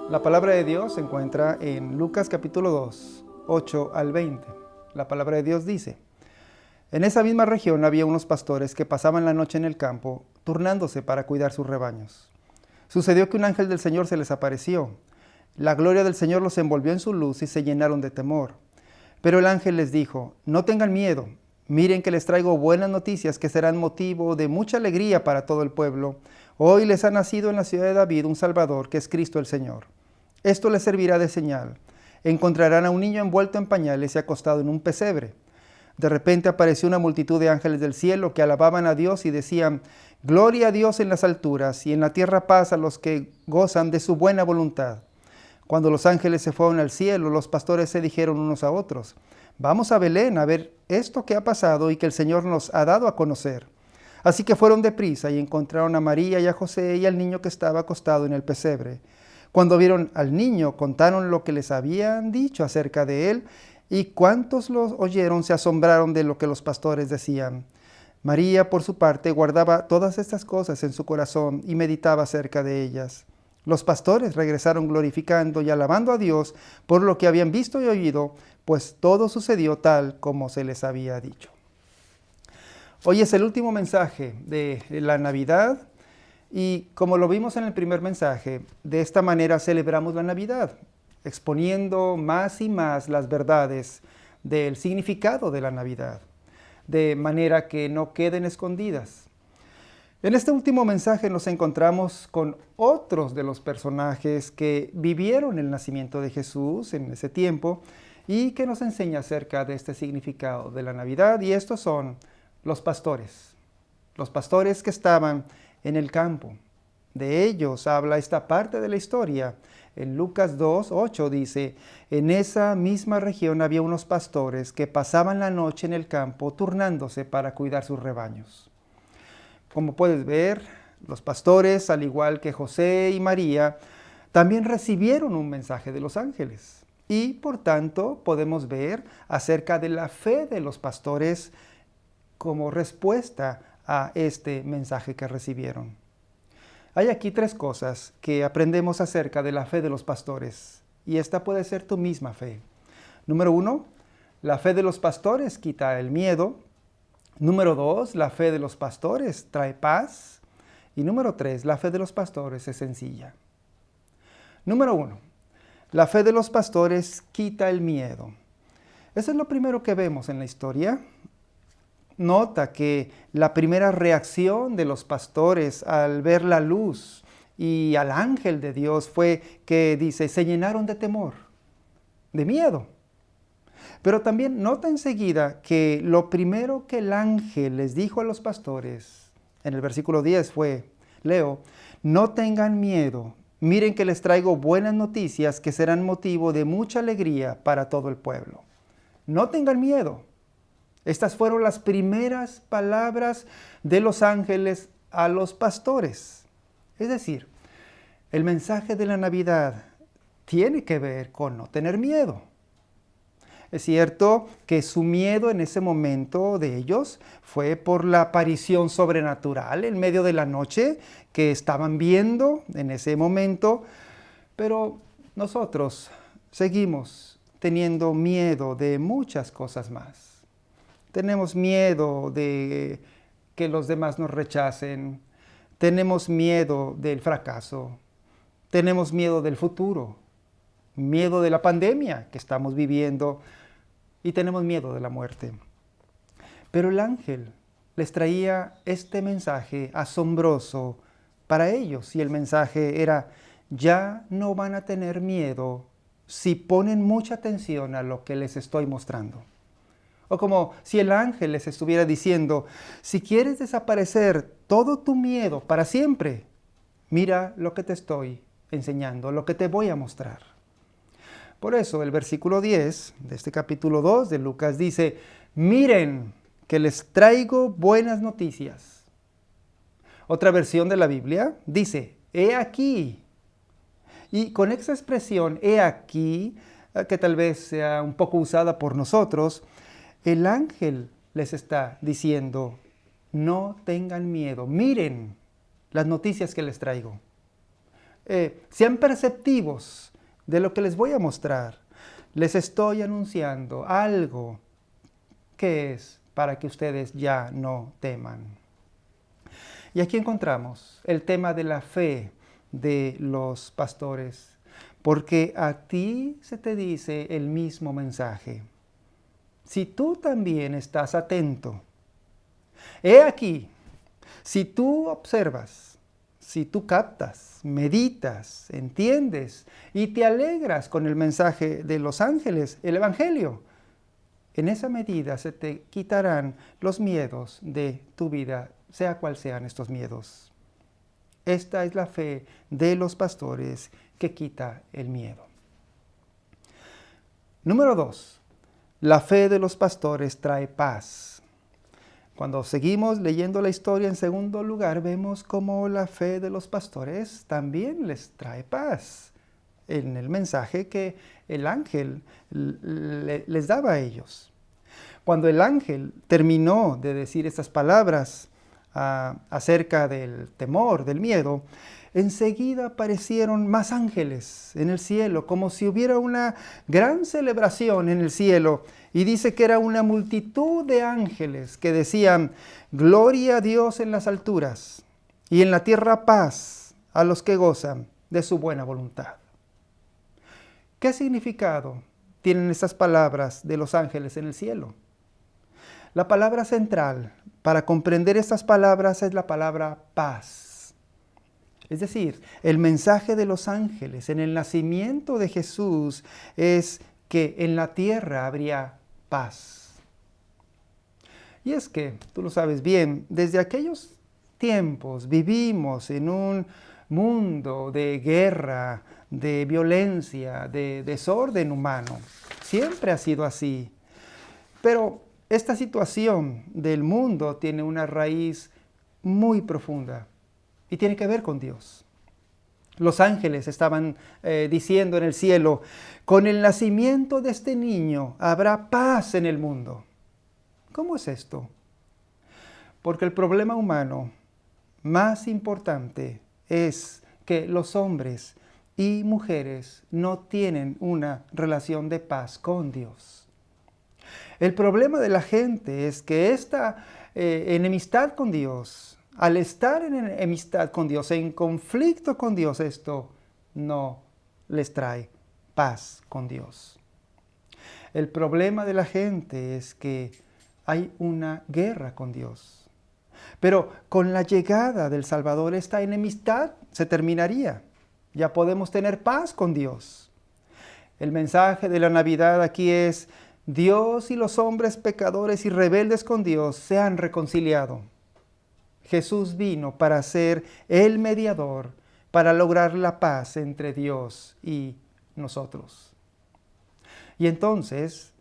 La palabra de Dios se encuentra en Lucas capítulo 2, 8 al 20. La palabra de Dios dice: En esa misma región había unos pastores que pasaban la noche en el campo, turnándose para cuidar sus rebaños. Sucedió que un ángel del Señor se les apareció. La gloria del Señor los envolvió en su luz y se llenaron de temor. Pero el ángel les dijo: No tengan miedo, miren que les traigo buenas noticias que serán motivo de mucha alegría para todo el pueblo. Hoy les ha nacido en la ciudad de David un Salvador, que es Cristo el Señor. Esto les servirá de señal. Encontrarán a un niño envuelto en pañales y acostado en un pesebre. De repente apareció una multitud de ángeles del cielo que alababan a Dios y decían: Gloria a Dios en las alturas y en la tierra paz a los que gozan de su buena voluntad. Cuando los ángeles se fueron al cielo, los pastores se dijeron unos a otros: Vamos a Belén a ver esto que ha pasado y que el Señor nos ha dado a conocer. Así que fueron deprisa y encontraron a María y a José y al niño que estaba acostado en el pesebre. Cuando vieron al niño, contaron lo que les habían dicho acerca de él, y cuantos los oyeron se asombraron de lo que los pastores decían. María, por su parte, guardaba todas estas cosas en su corazón y meditaba acerca de ellas. Los pastores regresaron glorificando y alabando a Dios por lo que habían visto y oído, pues todo sucedió tal como se les había dicho. Hoy es el último mensaje de la Navidad y, como lo vimos en el primer mensaje, de esta manera celebramos la Navidad, exponiendo más y más las verdades del significado de la Navidad, de manera que no queden escondidas. En este último mensaje nos encontramos con otros de los personajes que vivieron el nacimiento de Jesús en ese tiempo y que nos enseña acerca de este significado de la Navidad, y estos son los pastores que estaban en el campo. De ellos habla esta parte de la historia. En Lucas 2, 8 dice: En esa misma región había unos pastores que pasaban la noche en el campo turnándose para cuidar sus rebaños. Como puedes ver, los pastores, al igual que José y María, también recibieron un mensaje de los ángeles. Y por tanto podemos ver acerca de la fe de los pastores como respuesta a este mensaje que recibieron. Hay aquí tres cosas que aprendemos acerca de la fe de los pastores, y esta puede ser tu misma fe. Número 1, la fe de los pastores quita el miedo. Número 2, la fe de los pastores trae paz. Y número 3, la fe de los pastores es sencilla. Número 1, la fe de los pastores quita el miedo. Eso es lo primero que vemos en la historia. Nota que la primera reacción de los pastores al ver la luz y al ángel de Dios fue que dice, se llenaron de temor, de miedo. Pero también nota enseguida que lo primero que el ángel les dijo a los pastores, en el versículo 10 fue, leo: No tengan miedo, miren que les traigo buenas noticias que serán motivo de mucha alegría para todo el pueblo. No tengan miedo. Estas fueron las primeras palabras de los ángeles a los pastores. Es decir, el mensaje de la Navidad tiene que ver con no tener miedo. Es cierto que su miedo en ese momento de ellos fue por la aparición sobrenatural en medio de la noche que estaban viendo en ese momento, pero nosotros seguimos teniendo miedo de muchas cosas más. Tenemos miedo de que los demás nos rechacen. Tenemos miedo del fracaso. Tenemos miedo del futuro. Miedo de la pandemia que estamos viviendo. Y tenemos miedo de la muerte. Pero el ángel les traía este mensaje asombroso para ellos. Y el mensaje era: ya no van a tener miedo si ponen mucha atención a lo que les estoy mostrando. O como si el ángel les estuviera diciendo: si quieres desaparecer todo tu miedo para siempre, mira lo que te estoy enseñando, lo que te voy a mostrar. Por eso el versículo 10 de este capítulo 2 de Lucas dice: miren que les traigo buenas noticias. Otra versión de la Biblia dice: he aquí. Y con esa expresión, he aquí, que tal vez sea un poco usada por nosotros, el ángel les está diciendo: no tengan miedo, miren las noticias que les traigo. sean perceptivos de lo que les voy a mostrar. Les estoy anunciando algo que es para que ustedes ya no teman. Y aquí encontramos el tema de la fe de los pastores, porque a ti se te dice el mismo mensaje. Si tú también estás atento, he aquí, si tú observas, si tú captas, meditas, entiendes y te alegras con el mensaje de los ángeles, el Evangelio, en esa medida se te quitarán los miedos de tu vida, sea cual sean estos miedos. Esta es la fe de los pastores que quita el miedo. Número 2. La fe de los pastores trae paz. Cuando seguimos leyendo la historia en segundo lugar, vemos cómo la fe de los pastores también les trae paz en el mensaje que el ángel les daba a ellos. Cuando el ángel terminó de decir estas palabras acerca del temor, del miedo, enseguida aparecieron más ángeles en el cielo, como si hubiera una gran celebración en el cielo. Y dice que era una multitud de ángeles que decían: gloria a Dios en las alturas y en la tierra paz a los que gozan de su buena voluntad. ¿Qué significado tienen estas palabras de los ángeles en el cielo? La palabra central para comprender estas palabras es la palabra paz. Es decir, el mensaje de los ángeles en el nacimiento de Jesús es que en la tierra habría paz. Y es que, tú lo sabes bien, desde aquellos tiempos vivimos en un mundo de guerra, de violencia, de desorden humano. Siempre ha sido así. Pero esta situación del mundo tiene una raíz muy profunda y tiene que ver con Dios. Los ángeles estaban diciendo en el cielo: con el nacimiento de este niño habrá paz en el mundo. ¿Cómo es esto? Porque el problema humano más importante es que los hombres y mujeres no tienen una relación de paz con Dios. El problema de la gente es que esta enemistad con Dios, al estar en enemistad con Dios, en conflicto con Dios, esto no les trae paz con Dios. El problema de la gente es que hay una guerra con Dios. Pero con la llegada del Salvador, esta enemistad se terminaría. Ya podemos tener paz con Dios. El mensaje de la Navidad aquí es: Dios y los hombres pecadores y rebeldes con Dios se han reconciliado. Jesús vino para ser el mediador, para lograr la paz entre Dios y nosotros. Y entonces,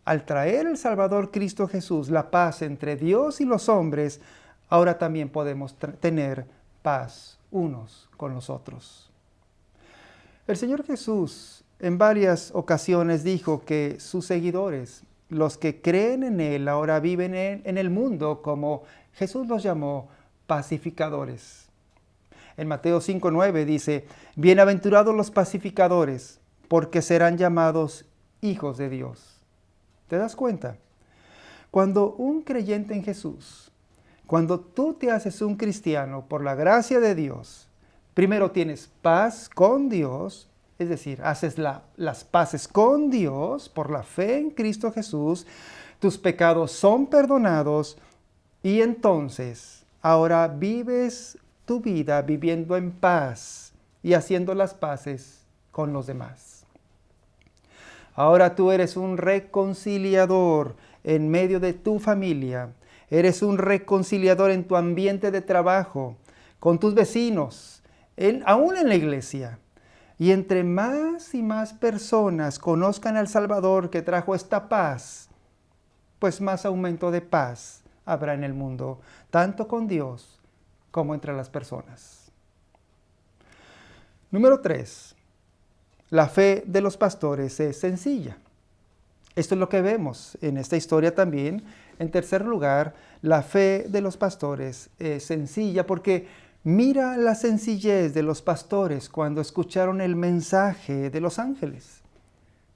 al traer el Salvador Cristo Jesús la paz entre Dios y los hombres, ahora también podemos tener paz unos con los otros. El Señor Jesús en varias ocasiones dijo que sus seguidores, los que creen en Él, ahora viven en el mundo como Jesús los llamó pacificadores. En Mateo 5:9 dice: bienaventurados los pacificadores, porque serán llamados hijos de Dios. ¿Te das cuenta? Cuando un creyente en Jesús, cuando tú te haces un cristiano por la gracia de Dios, primero tienes paz con Dios. Es decir, haces las paces con Dios por la fe en Cristo Jesús, tus pecados son perdonados y entonces ahora vives tu vida viviendo en paz y haciendo las paces con los demás. Ahora tú eres un reconciliador en medio de tu familia, eres un reconciliador en tu ambiente de trabajo, con tus vecinos, aún en la iglesia. Y entre más y más personas conozcan al Salvador que trajo esta paz, pues más aumento de paz habrá en el mundo, tanto con Dios como entre las personas. Número 3. La fe de los pastores es sencilla. Esto es lo que vemos en esta historia también. En tercer lugar, la fe de los pastores es sencilla porque Mira la sencillez de los pastores cuando escucharon el mensaje de los ángeles.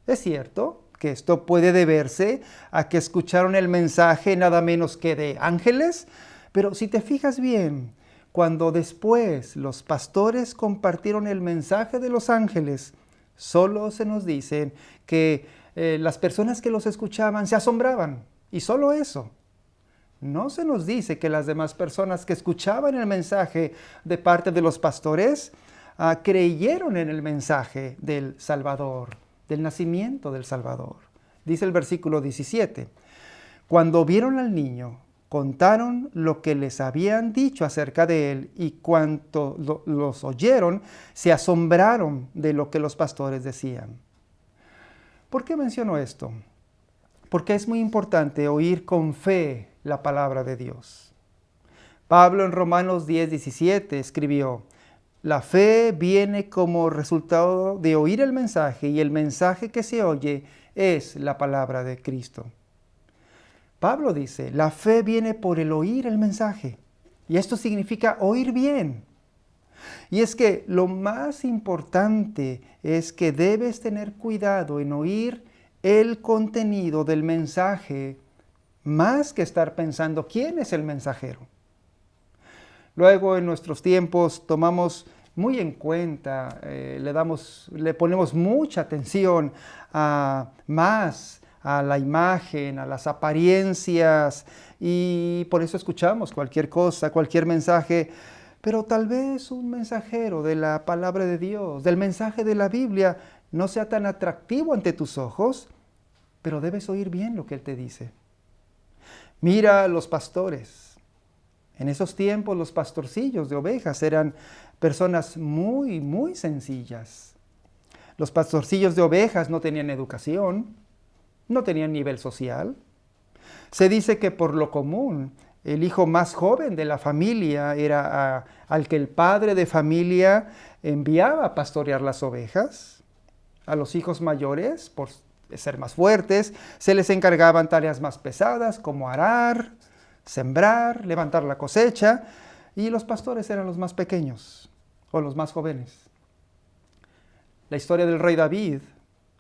Es cierto que esto puede deberse a que escucharon el mensaje nada menos que de ángeles, pero si te fijas bien, cuando después los pastores compartieron el mensaje de los ángeles, solo se nos dice que las personas que los escuchaban se asombraban, y solo eso. No se nos dice que las demás personas que escuchaban el mensaje de parte de los pastores creyeron en el mensaje del Salvador, del nacimiento del Salvador. Dice el versículo 17, cuando vieron al niño, contaron lo que les habían dicho acerca de él, y cuanto los oyeron, se asombraron de lo que los pastores decían. ¿Por qué menciono esto? Porque es muy importante oír con fe la palabra de Dios. Pablo en Romanos 10:17 escribió, la fe viene como resultado de oír el mensaje, y el mensaje que se oye es la palabra de Cristo. Pablo dice, la fe viene por el oír el mensaje, y esto significa oír bien. Y es que lo más importante es que debes tener cuidado en oír el contenido del mensaje, más que estar pensando quién es el mensajero. Luego en nuestros tiempos tomamos muy en cuenta, le ponemos mucha atención más a la imagen, a las apariencias, y por eso escuchamos cualquier cosa, cualquier mensaje, pero tal vez un mensajero de la palabra de Dios, del mensaje de la Biblia, no sea tan atractivo ante tus ojos, pero debes oír bien lo que Él te dice. Mira a los pastores. En esos tiempos los pastorcillos de ovejas eran personas muy, muy sencillas. Los pastorcillos de ovejas no tenían educación, no tenían nivel social. Se dice que por lo común el hijo más joven de la familia era al que el padre de familia enviaba a pastorear las ovejas. A los hijos mayores, por ser más fuertes, se les encargaban tareas más pesadas como arar, sembrar, levantar la cosecha, y los pastores eran los más pequeños o los más jóvenes. La historia del rey David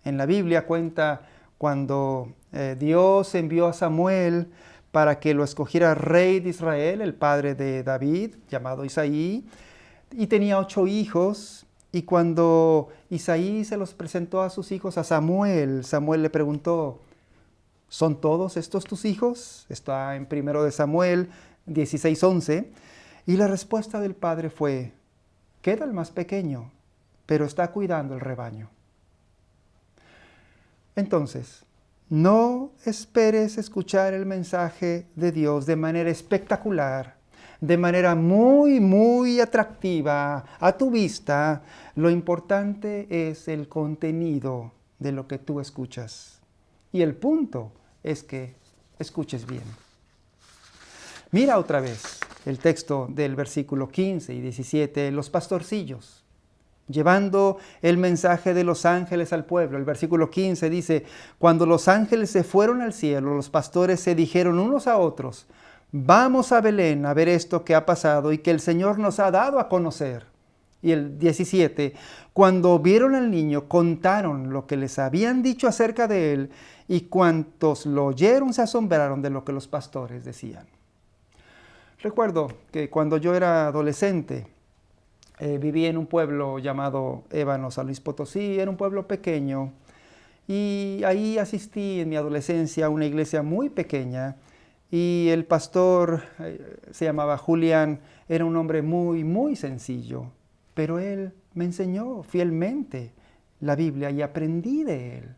en la Biblia cuenta cuando Dios envió a Samuel para que lo escogiera rey de Israel, el padre de David, llamado Isaí, y tenía 8 hijos. Y cuando Isaí se los presentó a sus hijos a Samuel, Samuel le preguntó, ¿son todos estos tus hijos? Está en 1 de Samuel 16:11. Y la respuesta del padre fue, queda el más pequeño, pero está cuidando el rebaño. Entonces, no esperes escuchar el mensaje de Dios de manera espectacular, de manera muy, muy atractiva a tu vista. Lo importante es el contenido de lo que tú escuchas. Y el punto es que escuches bien. Mira otra vez el texto del versículo 15 y 17, los pastorcillos, llevando el mensaje de los ángeles al pueblo. El versículo 15 dice, cuando los ángeles se fueron al cielo, los pastores se dijeron unos a otros, vamos a Belén a ver esto que ha pasado y que el Señor nos ha dado a conocer. Y el 17, cuando vieron al niño, contaron lo que les habían dicho acerca de él, y cuantos lo oyeron se asombraron de lo que los pastores decían. Recuerdo que cuando yo era adolescente, viví en un pueblo llamado Ébano, San Luis Potosí. Era un pueblo pequeño, y ahí asistí en mi adolescencia a una iglesia muy pequeña, y el pastor se llamaba Julián. Era un hombre muy, muy sencillo, pero él me enseñó fielmente la Biblia y aprendí de él.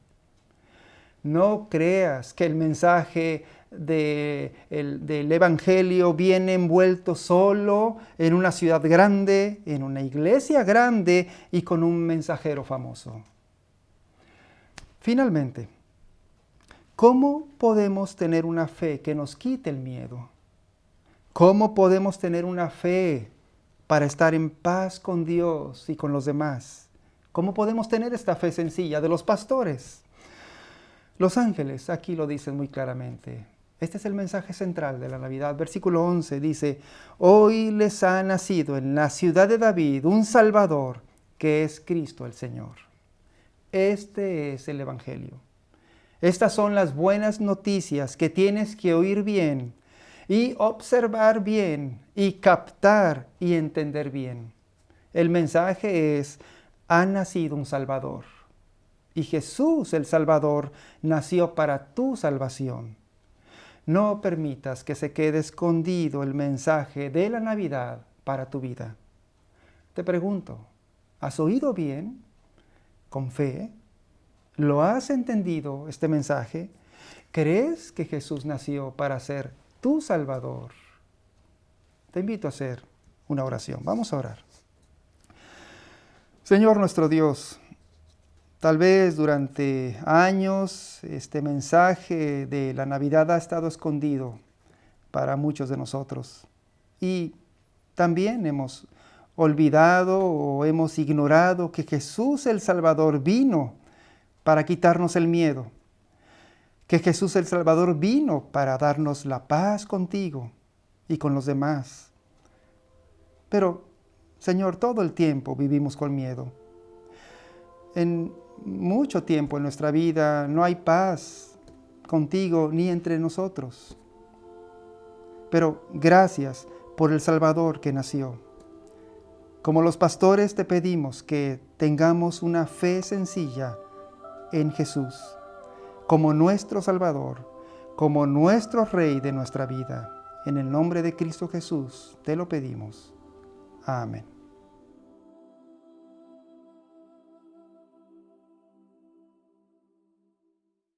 No creas que el mensaje del Evangelio viene envuelto solo en una ciudad grande, en una iglesia grande y con un mensajero famoso. Finalmente, ¿cómo podemos tener una fe que nos quite el miedo? ¿Cómo podemos tener una fe para estar en paz con Dios y con los demás? ¿Cómo podemos tener esta fe sencilla de los pastores? Los ángeles aquí lo dicen muy claramente. Este es el mensaje central de la Navidad. Versículo 11 dice, hoy les ha nacido en la ciudad de David un Salvador, que es Cristo el Señor. Este es el Evangelio. Estas son las buenas noticias que tienes que oír bien y observar bien y captar y entender bien. El mensaje es, ha nacido un Salvador. Y Jesús el Salvador nació para tu salvación. No permitas que se quede escondido el mensaje de la Navidad para tu vida. Te pregunto, ¿has oído bien? ¿Con fe? ¿Lo has entendido este mensaje? ¿Crees que Jesús nació para ser tu Salvador? Te invito a hacer una oración. Vamos a orar. Señor nuestro Dios, tal vez durante años este mensaje de la Navidad ha estado escondido para muchos de nosotros. Y también hemos olvidado o hemos ignorado que Jesús el Salvador vino para quitarnos el miedo. Que Jesús el Salvador vino para darnos la paz contigo y con los demás. Pero, Señor, todo el tiempo vivimos con miedo. En mucho tiempo en nuestra vida no hay paz contigo ni entre nosotros. Pero gracias por el Salvador que nació. Como los pastores te pedimos que tengamos una fe sencilla en Jesús, como nuestro Salvador, como nuestro Rey de nuestra vida. En el nombre de Cristo Jesús te lo pedimos. Amén.